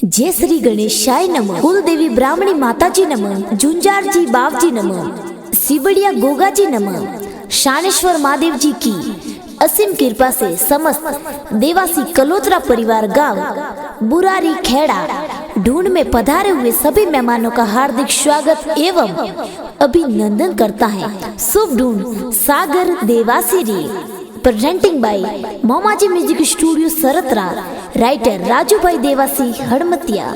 जय श्री गणेशाय नमः। कुलदेवी ब्राह्मणी माताजी नमः। झुंझारजी बावजी नमः। सिबड़िया गोगाजी नमः। शानेश्वर महादेव जी की असीम कृपा से समस्त देवासी कलोत्रा परिवार गांव बुरारी खेड़ा ढूंढ में पधारे हुए सभी मेहमानों का हार्दिक स्वागत एवं अभिनंदन करता है। शुभ ढूंढ सागर देवासी री presenting by Momaji music studio Sartara. Writer Raju भाई देवासी हड़मतिया।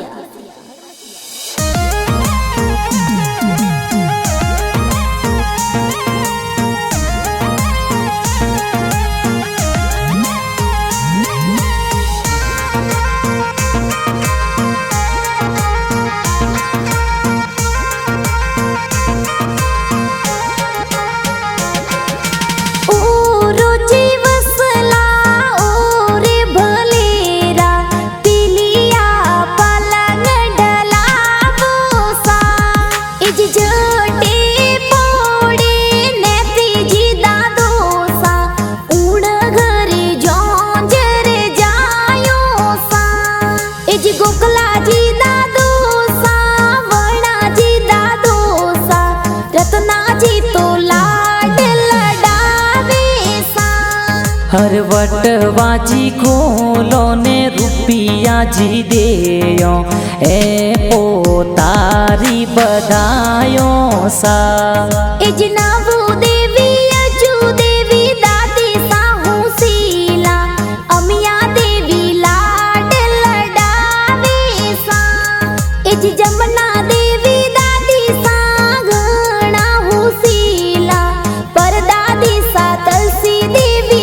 हर वटवाजी खोलो ने रुपिया जी देयो ए पोतारी बधायो सा। एजनावू देवी अजू देवी दादी साहू सीला अमिया देवी लाड लडावे सा। एज जमुना देवी दादी सा घणा हुसीला पर दादी सा तुलसी देवी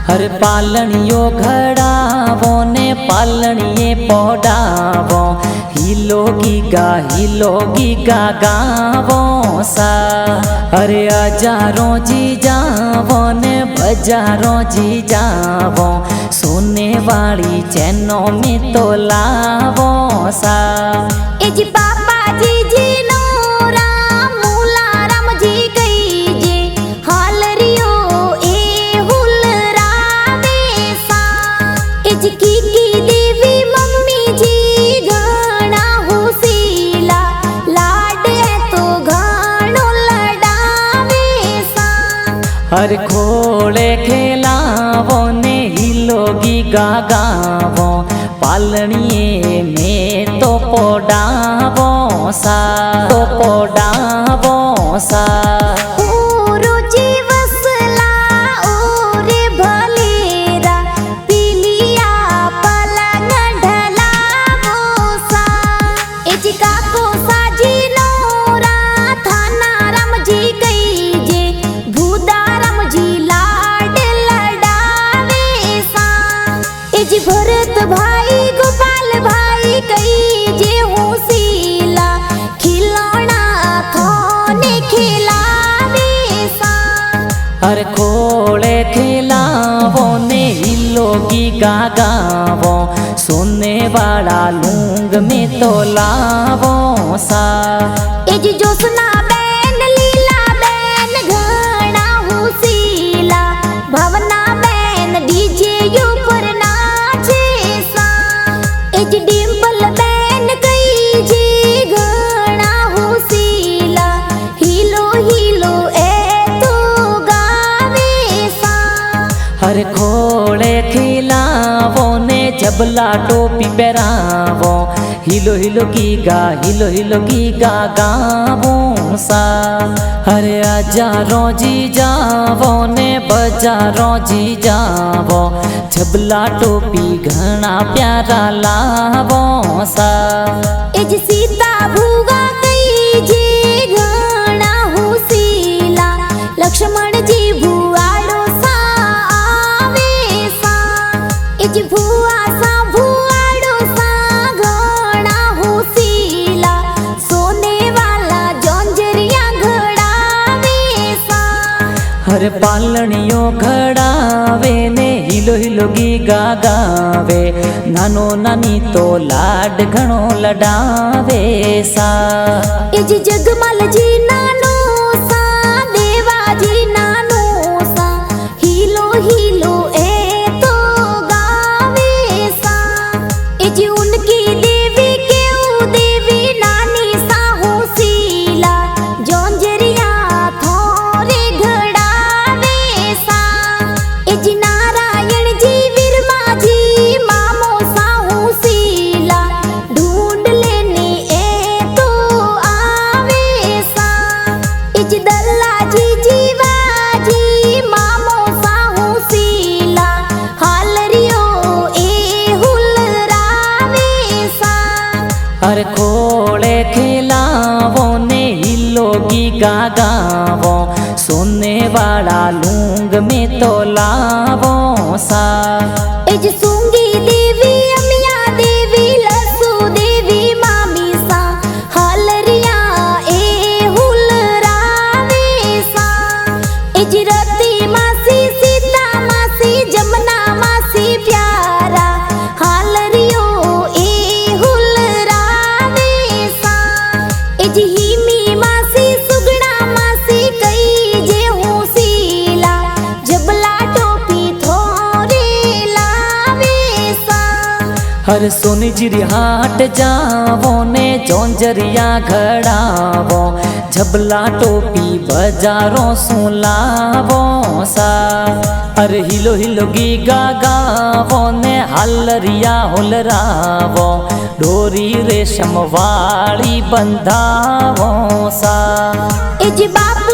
हर पालनियो घड़ावो ने पालनिये पौडावो हिलोगी गा गावो सा। अरे हजारों जी जावो ने बजारों जी जावो सोने वाली चैनों में तो लावो सा। एज पापा जी जी नो राम मूला राम जी गई जे हाल रियो की देवी मम्मी जी घणा हुसीला लाड तो घणो लडावे सा। हर खोले खेलावो ने हिलोगी गा गावो पालनिये में तो पोडावो सा सा। भरत भाई गोपाल भाई कई जे हुसीला खिलौना थाने खिलावे सा। हर खोले खिलावो ने हिलोगी गा गावो सोने वाला लूंग में तो लावो सा। एज जोसना बैन लीला बैन घणा हुसीला भावना बैन डीजे ऊपर डिम्पल बैन कई जी घणा हुसीला हिलो हिलो ए तो गावे सा। हर खोले खिलावो ने जबला टोपी पहरावो हिलो हिलो की गा गावो सा। हर हजारों जी जावो ने बजारों जी जावो जबला टोपी घना प्यारा लावो सा। एज सीता भूगा कई जी घणा हुसीला लक्ष्मण जी भुआड़ो सा आवे सा। एज भुआ सा भुआड़ो सा घणा हुसीला सोने वाला जोंजरिया घड़ावे सा। हर पालनियो घड़ावे ने हिलो गा गावे नानो नानी तो लाड घणो लडावे सा। एज जगमल जी नानो सा देवा जी नानो सा हिलो हिलो ए तो गावे सा। जी उनकी देवी केऊ देवी नानी साहू सीला जोंजरिया थोरे घड़ावे सा जी नारायण जी विरमा जी मामो साहू सीला ढूंढ लेने ए तो आवे सा जी दल्ला जी जीवाजी मामो साहू सीला हालरियो ए हुलरावे सा हर खोले खिलावो ने हिलोगी गागावो सोने वाला लूंग में तो लावो सा इज सूंगी देवी अमिया देवी लसू देवी मामी सा हालरिया ए हुलरावे सा इज रती मासी सीता मासी जमुना मासी प्यारा हालरियो ए हुलरावे सा इज हिमी मासी सुगड़ा मासी कई जे हूँ सीला जबला टोपी थोरे लावे सा हर सोनी जिरी हाट जावो ने जोंजरिया घड़ावो झबला टोपी बजारों सुलावो सा अरे हिलो हिलो गी गागावो ने हालरिया हुलरावो डोरी रेशम वाली बंधावो सा इज बाप